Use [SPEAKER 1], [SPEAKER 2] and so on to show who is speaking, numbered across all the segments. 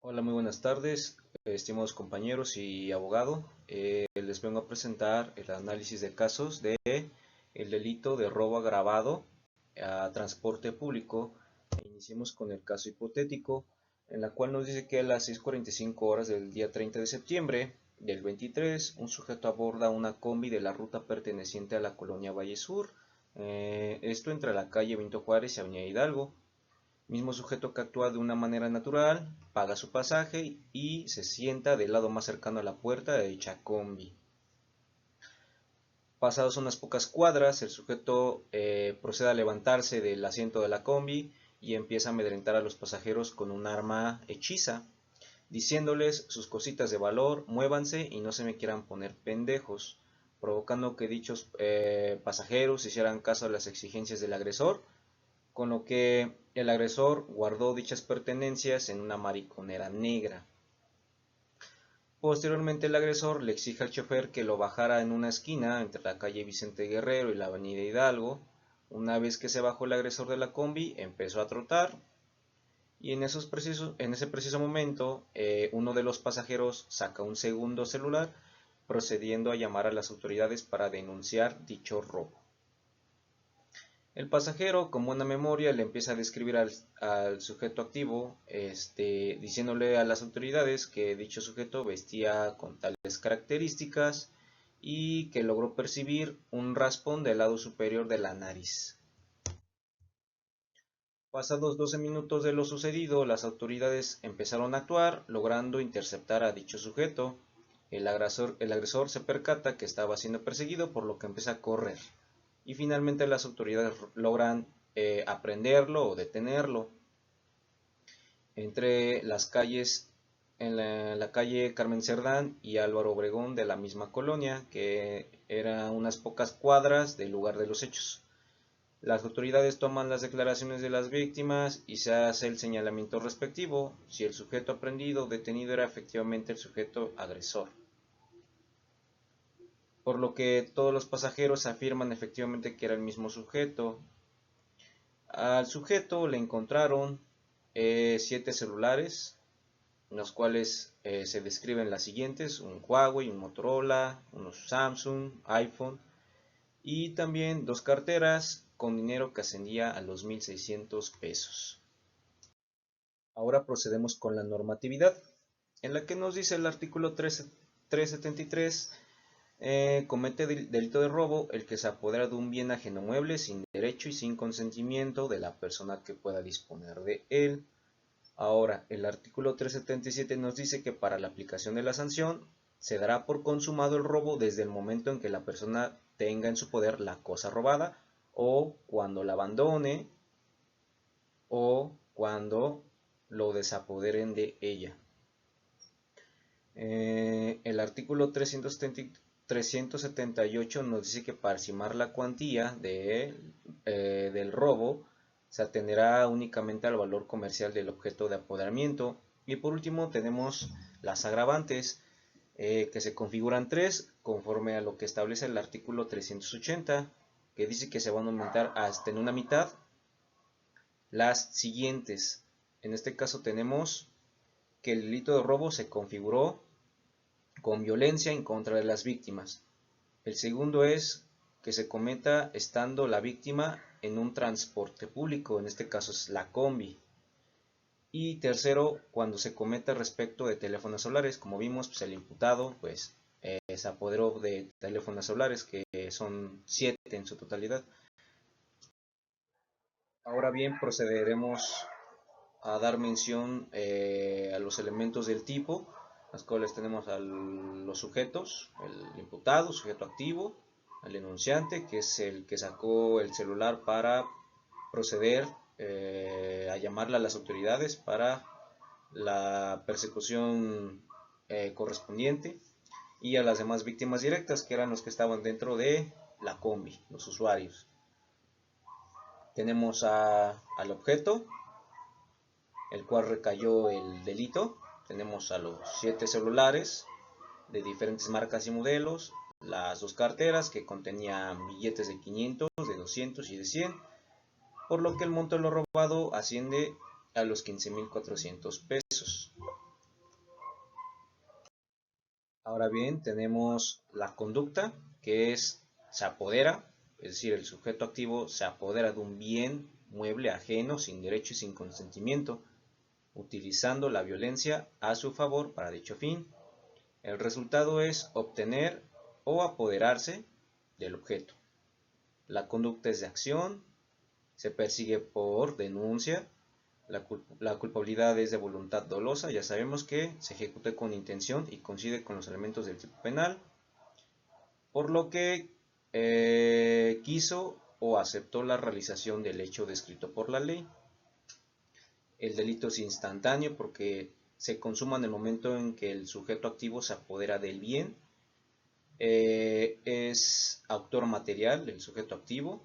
[SPEAKER 1] Hola, muy buenas tardes, estimados compañeros y abogado. Les vengo a presentar el análisis de casos de el delito de robo agravado a transporte público. Iniciemos con el caso hipotético, en la cual nos dice que a las 6:45 horas del día 30 de septiembre del 23, un sujeto aborda una combi de la ruta perteneciente a la colonia Valle Sur, esto entre la calle Benito Juárez y Avenida Hidalgo. Mismo sujeto que actúa de una manera natural, paga su pasaje y se sienta del lado más cercano a la puerta de dicha combi. Pasados unas pocas cuadras, el sujeto procede a levantarse del asiento de la combi y empieza a amedrentar a los pasajeros con un arma hechiza, diciéndoles sus cositas de valor, muévanse y no se me quieran poner pendejos, provocando que dichos pasajeros hicieran caso a las exigencias del agresor, con lo que el agresor guardó dichas pertenencias en una mariconera negra. Posteriormente el agresor le exige al chofer que lo bajara en una esquina entre la calle Vicente Guerrero y la avenida Hidalgo. Una vez que se bajó el agresor de la combi, empezó a trotar y en ese preciso momento uno de los pasajeros saca un segundo celular, procediendo a llamar a las autoridades para denunciar dicho robo. El pasajero, con buena memoria, le empieza a describir al sujeto activo, diciéndole a las autoridades que dicho sujeto vestía con tales características y que logró percibir un raspón del lado superior de la nariz. Pasados 12 minutos de lo sucedido, las autoridades empezaron a actuar, logrando interceptar a dicho sujeto. El agresor se percata que estaba siendo perseguido, por lo que empieza a correr. Y finalmente las autoridades logran aprenderlo o detenerlo entre las calles, en la calle Carmen Cerdán y Álvaro Obregón de la misma colonia, que era unas pocas cuadras del lugar de los hechos. Las autoridades toman las declaraciones de las víctimas y se hace el señalamiento respectivo si el sujeto aprendido o detenido era efectivamente el sujeto agresor, por lo que todos los pasajeros afirman efectivamente que era el mismo sujeto. Al sujeto le encontraron 7 celulares, los cuales se describen las siguientes: un Huawei, un Motorola, unos Samsung, iPhone, y también 2 carteras con dinero que ascendía a los 1,600 pesos. Ahora procedemos con la normatividad, en la que nos dice el artículo 373. Comete delito de robo el que se apodera de un bien ajeno mueble sin derecho y sin consentimiento de la persona que pueda disponer de él. Ahora, el artículo 377 nos dice que para la aplicación de la sanción se dará por consumado el robo desde el momento en que la persona tenga en su poder la cosa robada, o cuando la abandone, o cuando lo desapoderen de ella. El artículo 378 nos dice que para estimar la cuantía del robo se atenderá únicamente al valor comercial del objeto de apoderamiento. Y por último tenemos las agravantes, que se configuran 3 conforme a lo que establece el artículo 380, que dice que se van a aumentar hasta en una mitad las siguientes. En este caso tenemos que el delito de robo se configuró con violencia en contra de las víctimas. El segundo es que se cometa estando la víctima en un transporte público, en este caso es la combi. Y tercero, cuando se cometa respecto de teléfonos celulares, como vimos, pues el imputado se apoderó de teléfonos celulares, que son 7 en su totalidad. Ahora bien, procederemos a dar mención a los elementos del tipo, las cuales tenemos a los sujetos: el imputado, sujeto activo, el denunciante, que es el que sacó el celular para proceder a llamarle a las autoridades para la persecución correspondiente, y a las demás víctimas directas, que eran los que estaban dentro de la combi, los usuarios. Tenemos al objeto, el cual recayó el delito. Tenemos a los 7 celulares de diferentes marcas y modelos, las 2 carteras que contenían billetes de 500, de 200 y de 100, por lo que el monto de lo robado asciende a los 15,400 pesos. Ahora bien, tenemos la conducta, que es se apodera, es decir, el sujeto activo se apodera de un bien mueble ajeno sin derecho y sin consentimiento, utilizando la violencia a su favor para dicho fin. El resultado es obtener o apoderarse del objeto. La conducta es de acción, se persigue por denuncia, la culpabilidad es de voluntad dolosa, ya sabemos que se ejecuta con intención y coincide con los elementos del tipo penal, por lo que quiso o aceptó la realización del hecho descrito por la ley. El delito es instantáneo porque se consuma en el momento en que el sujeto activo se apodera del bien. Es autor material el sujeto activo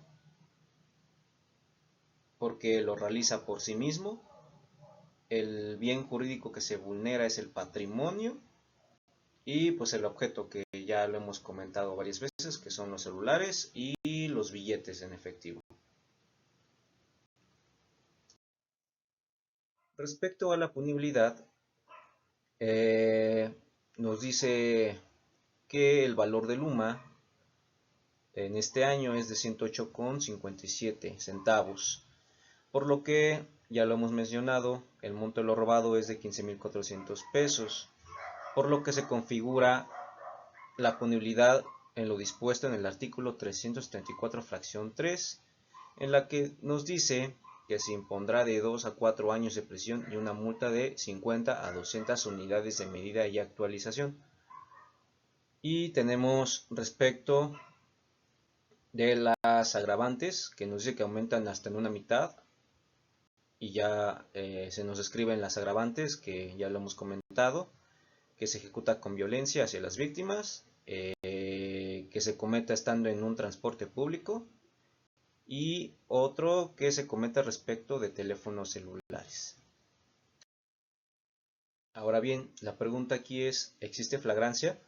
[SPEAKER 1] porque lo realiza por sí mismo. El bien jurídico que se vulnera es el patrimonio y pues el objeto que ya lo hemos comentado varias veces, que son los celulares y los billetes en efectivo. Respecto a la punibilidad, nos dice que el valor del UMA en este año es de 108,57 centavos, por lo que ya lo hemos mencionado, el monto de lo robado es de 15,400 pesos, por lo que se configura la punibilidad en lo dispuesto en el artículo 334 fracción 3, en la que nos dice que se impondrá de 2 a 4 años de prisión y una multa de 50 a 200 unidades de medida y actualización. Y tenemos respecto de las agravantes, que nos dice que aumentan hasta en una mitad, y ya se nos describen las agravantes, que ya lo hemos comentado, que se ejecuta con violencia hacia las víctimas, que se cometa estando en un transporte público, y otro que se cometa respecto de teléfonos celulares. Ahora bien, la pregunta aquí es, ¿existe flagrancia?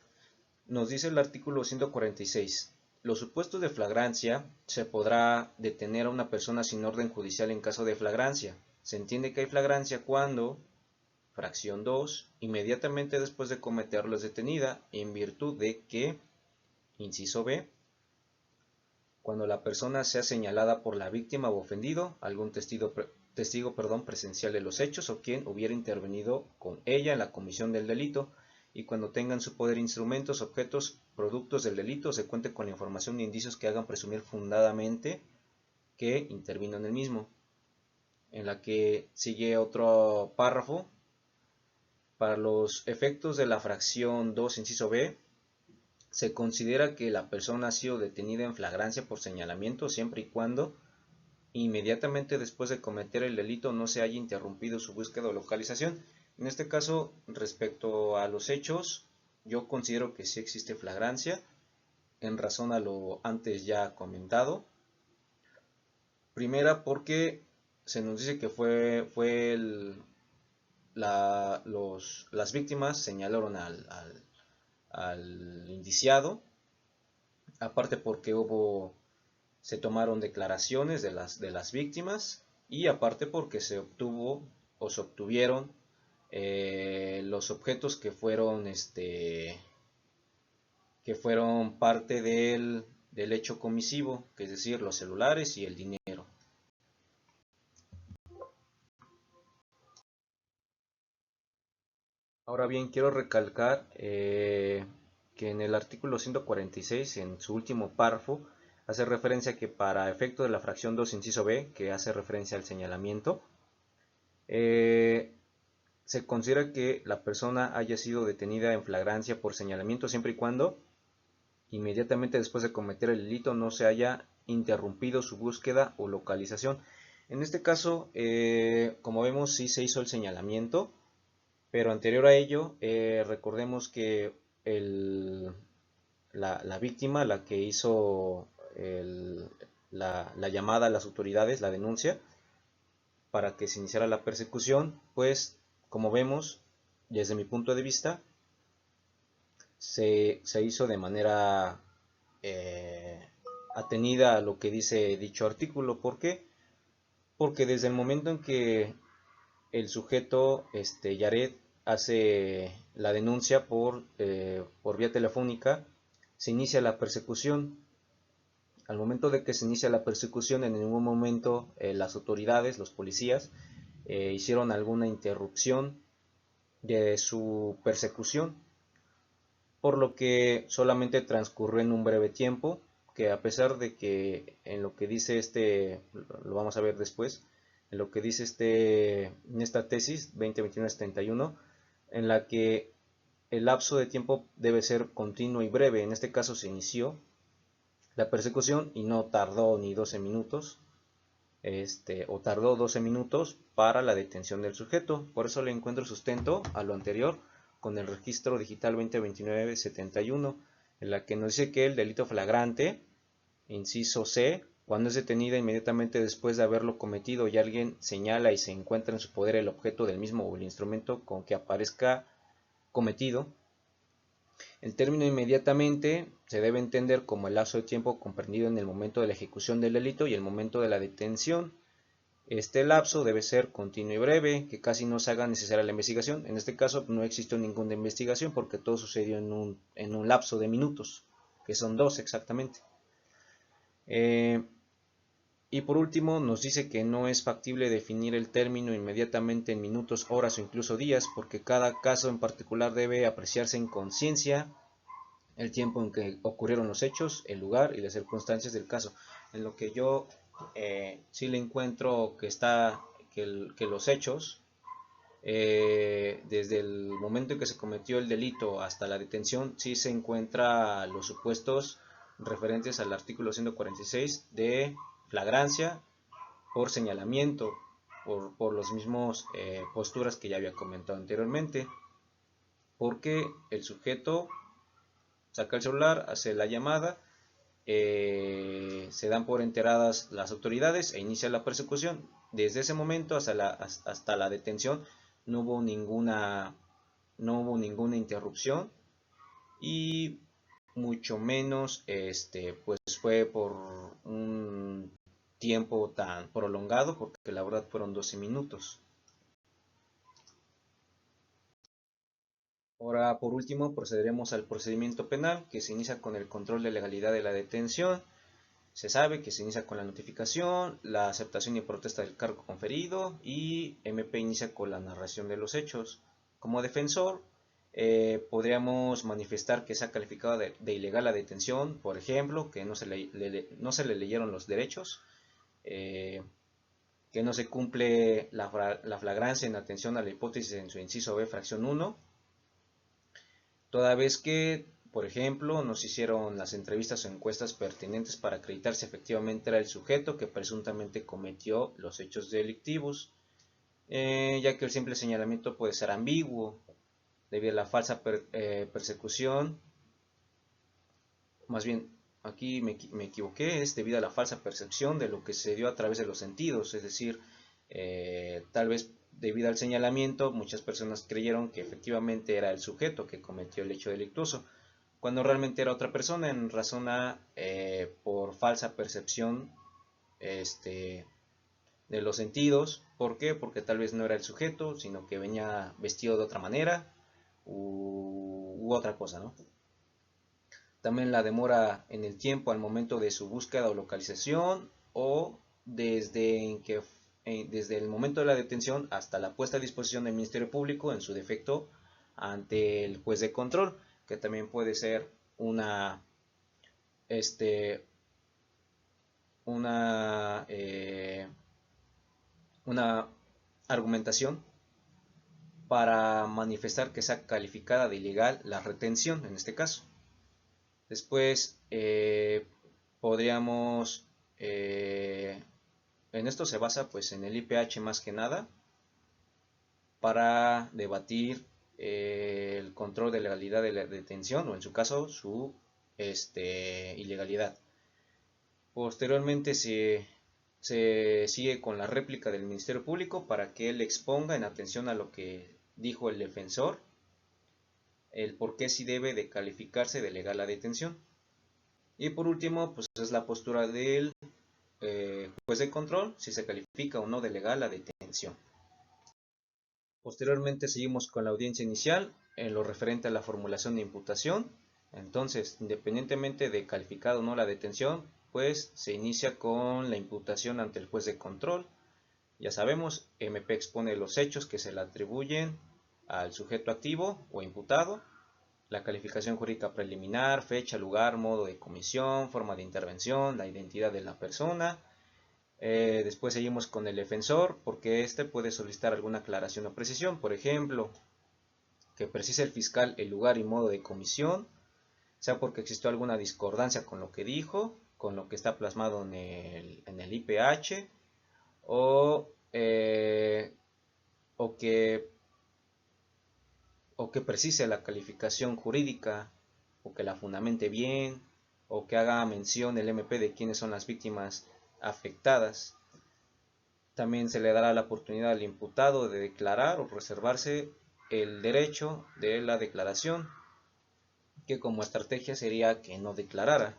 [SPEAKER 1] Nos dice el artículo 146. Los supuestos de flagrancia se podrá detener a una persona sin orden judicial en caso de flagrancia. Se entiende que hay flagrancia cuando, fracción 2, inmediatamente después de cometerlo es detenida en virtud de que, inciso B, cuando la persona sea señalada por la víctima o ofendido, algún testigo presencial de los hechos o quien hubiera intervenido con ella en la comisión del delito, y cuando tengan su poder instrumentos, objetos, productos del delito, se cuente con la información e indicios que hagan presumir fundadamente que intervino en el mismo. En la que sigue otro párrafo. Para los efectos de la fracción 2, inciso B, se considera que la persona ha sido detenida en flagrancia por señalamiento siempre y cuando inmediatamente después de cometer el delito no se haya interrumpido su búsqueda o localización. En este caso, respecto a los hechos, yo considero que sí existe flagrancia, en razón a lo antes ya comentado. Primera, porque se nos dice que las víctimas señalaron al indiciado, aparte porque se tomaron declaraciones de las víctimas, y aparte porque se obtuvieron los objetos que fueron parte del hecho comisivo, que es decir, los celulares y el dinero. Ahora bien, quiero recalcar que en el artículo 146, en su último párrafo, hace referencia a que para efecto de la fracción 2, inciso B, que hace referencia al señalamiento, se considera que la persona haya sido detenida en flagrancia por señalamiento siempre y cuando inmediatamente después de cometer el delito no se haya interrumpido su búsqueda o localización. En este caso, como vemos, sí se hizo el señalamiento, pero anterior a ello, recordemos que la víctima, la que hizo la llamada a las autoridades, la denuncia, para que se iniciara la persecución, pues como vemos, desde mi punto de vista, se hizo de manera atenida a lo que dice dicho artículo. ¿Por qué? Porque desde el momento en que el sujeto, Yaret, hace la denuncia por vía telefónica, se inicia la persecución. Al momento de que se inicia la persecución, en ningún momento las autoridades, los policías, hicieron alguna interrupción de su persecución, por lo que solamente transcurrió en un breve tiempo, que a pesar de que en lo que dice lo vamos a ver después, en lo que dice en esta tesis 2021-71, en la que el lapso de tiempo debe ser continuo y breve. En este caso se inició la persecución y no tardó ni 12 minutos, o tardó 12 minutos para la detención del sujeto. Por eso le encuentro sustento a lo anterior con el registro digital 2029-71, en la que nos dice que el delito flagrante, inciso C, cuando es detenida inmediatamente después de haberlo cometido y alguien señala y se encuentra en su poder el objeto del mismo o el instrumento con que aparezca cometido. El término inmediatamente se debe entender como el lapso de tiempo comprendido en el momento de la ejecución del delito y el momento de la detención. Este lapso debe ser continuo y breve, que casi no se haga necesaria la investigación. En este caso no existió ninguna investigación porque todo sucedió en un lapso de minutos, que son 2 exactamente. Y por último nos dice que no es factible definir el término inmediatamente en minutos, horas o incluso días, porque cada caso en particular debe apreciarse en conciencia el tiempo en que ocurrieron los hechos, el lugar y las circunstancias del caso. En lo que yo sí le encuentro que los hechos, desde el momento en que se cometió el delito hasta la detención, sí se encuentra los supuestos referentes al artículo 146 de flagrancia por señalamiento, por los mismos posturas que ya había comentado anteriormente, porque el sujeto saca el celular, hace la llamada, se dan por enteradas las autoridades e inicia la persecución. Desde ese momento hasta la detención no hubo ninguna interrupción y mucho menos pues fue por un tiempo tan prolongado, porque la verdad fueron 12 minutos. Ahora, por último, procederemos al procedimiento penal, que se inicia con el control de legalidad de la detención. Se sabe que se inicia con la notificación, la aceptación y protesta del cargo conferido, y MP inicia con la narración de los hechos. Como defensor, podríamos manifestar que se ha calificado de ilegal la detención, por ejemplo, que no se le leyeron los derechos, que no se cumple la flagrancia en atención a la hipótesis en su inciso B, fracción 1, toda vez que, por ejemplo, nos hicieron las entrevistas o encuestas pertinentes para acreditar si efectivamente era el sujeto que presuntamente cometió los hechos delictivos, ya que el simple señalamiento puede ser ambiguo debido a la falsa persecución. Más bien, aquí me equivoqué, es debido a la falsa percepción de lo que se dio a través de los sentidos, es decir, tal vez debido al señalamiento muchas personas creyeron que efectivamente era el sujeto que cometió el hecho delictuoso, cuando realmente era otra persona en razón por falsa percepción de los sentidos. ¿Por qué? Porque tal vez no era el sujeto, sino que venía vestido de otra manera u otra cosa, ¿no? También la demora en el tiempo al momento de su búsqueda o localización, o desde el momento de la detención hasta la puesta a disposición del Ministerio Público, en su defecto, ante el juez de control, que también puede ser una este una una argumentación para manifestar que sea calificada de ilegal la retención en este caso. Después podríamos, en esto se basa pues en el IPH más que nada, para debatir el control de legalidad de la detención, o en su caso su ilegalidad. Posteriormente se sigue con la réplica del Ministerio Público para que él exponga, en atención a lo que dijo el defensor, el por qué sí debe de calificarse de legal la detención. Y por último, pues es la postura del juez de control, si se califica o no de legal la detención. Posteriormente seguimos con la audiencia inicial en lo referente a la formulación de imputación. Entonces, independientemente de calificado o no la detención, pues se inicia con la imputación ante el juez de control. Ya sabemos, MP expone los hechos que se le atribuyen al sujeto activo o imputado, la calificación jurídica preliminar, fecha, lugar, modo de comisión, forma de intervención, la identidad de la persona. Después seguimos con el defensor, porque éste puede solicitar alguna aclaración o precisión, por ejemplo, que precise el fiscal el lugar y modo de comisión, sea porque existió alguna discordancia con lo que dijo, con lo que está plasmado en el IPH, o, o, que, o que precise la calificación jurídica, o que la fundamente bien, o que haga mención el MP de quiénes son las víctimas afectadas. También se le dará la oportunidad al imputado de declarar o reservarse el derecho de la declaración, que como estrategia sería que no declarara.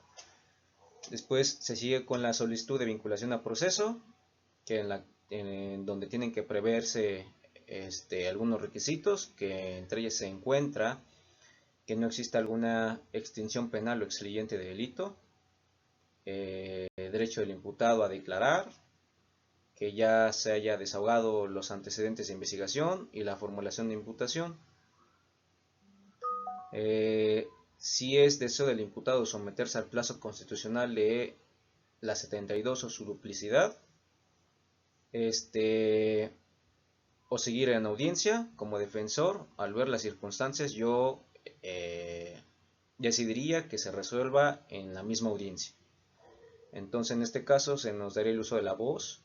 [SPEAKER 1] Después se sigue con la solicitud de vinculación a proceso, que en donde tienen que preverse algunos requisitos, que entre ellos se encuentra que no exista alguna extinción penal o excluyente de delito, derecho del imputado a declarar, que ya se haya desahogado los antecedentes de investigación y la formulación de imputación. Si es deseo del imputado someterse al plazo constitucional de la 72 o su duplicidad, o seguir en audiencia como defensor, al ver las circunstancias, yo decidiría que se resuelva en la misma audiencia. Entonces, en este caso, se nos daría el uso de la voz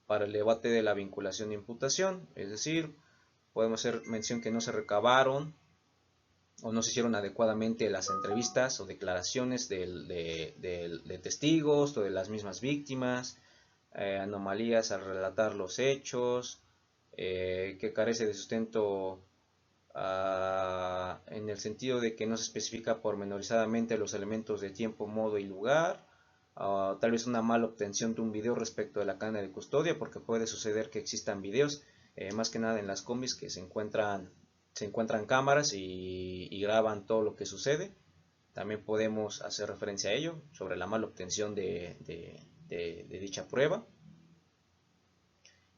[SPEAKER 1] para el debate de la vinculación de imputación, es decir, podemos hacer mención que no se recabaron o no se hicieron adecuadamente las entrevistas o declaraciones de testigos o de las mismas víctimas, anomalías al relatar los hechos, que carece de sustento en el sentido de que no se especifica pormenorizadamente los elementos de tiempo, modo y lugar, tal vez una mala obtención de un video respecto de la cadena de custodia, porque puede suceder que existan videos, más que nada en las combis, que se encuentran cámaras y graban todo lo que sucede. También podemos hacer referencia a ello, sobre la mala obtención de dicha prueba.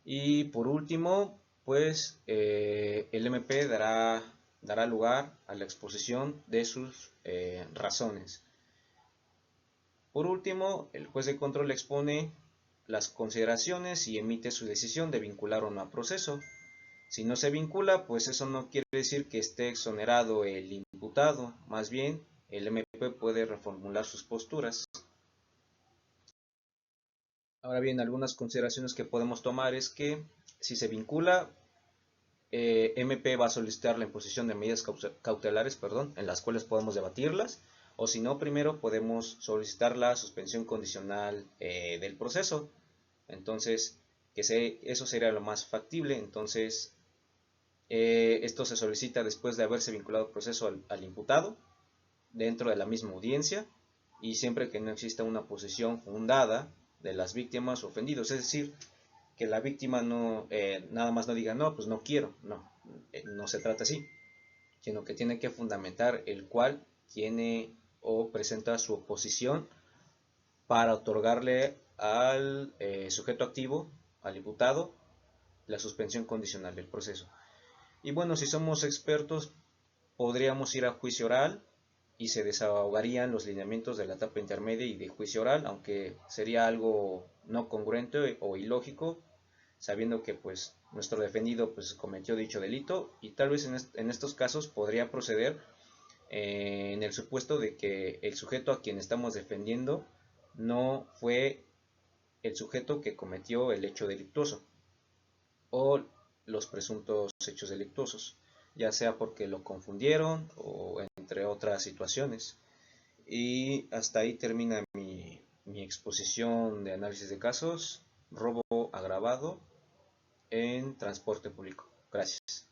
[SPEAKER 1] Y por último, pues el MP dará lugar a la exposición de sus razones. Por último, el juez de control expone las consideraciones y emite su decisión de vincular o no a proceso. Si no se vincula, pues eso no quiere decir que esté exonerado el imputado, más bien el MP puede reformular sus posturas. Ahora bien, algunas consideraciones que podemos tomar es que si se vincula, MP va a solicitar la imposición de medidas cautelares, en las cuales podemos debatirlas, o si no, primero podemos solicitar la suspensión condicional del proceso. Entonces, eso sería lo más factible. Entonces, esto se solicita después de haberse vinculado el proceso al imputado dentro de la misma audiencia, y siempre que no exista una posición fundada de las víctimas o ofendidos, es decir, que la víctima no nada más no diga no, pues no quiero, no se trata así, sino que tiene que fundamentar el cual tiene o presenta su oposición para otorgarle al sujeto activo, al imputado, la suspensión condicional del proceso. Y bueno, si somos expertos, podríamos ir a juicio oral y se desahogarían los lineamientos de la etapa intermedia y de juicio oral, aunque sería algo no congruente o ilógico, sabiendo que pues nuestro defendido pues cometió dicho delito, y tal vez en estos casos podría proceder en el supuesto de que el sujeto a quien estamos defendiendo no fue el sujeto que cometió el hecho delictuoso o los presuntos hechos delictuosos, ya sea porque lo confundieron o entre otras situaciones. Y hasta ahí termina mi exposición de análisis de casos, robo agravado en transporte público. Gracias.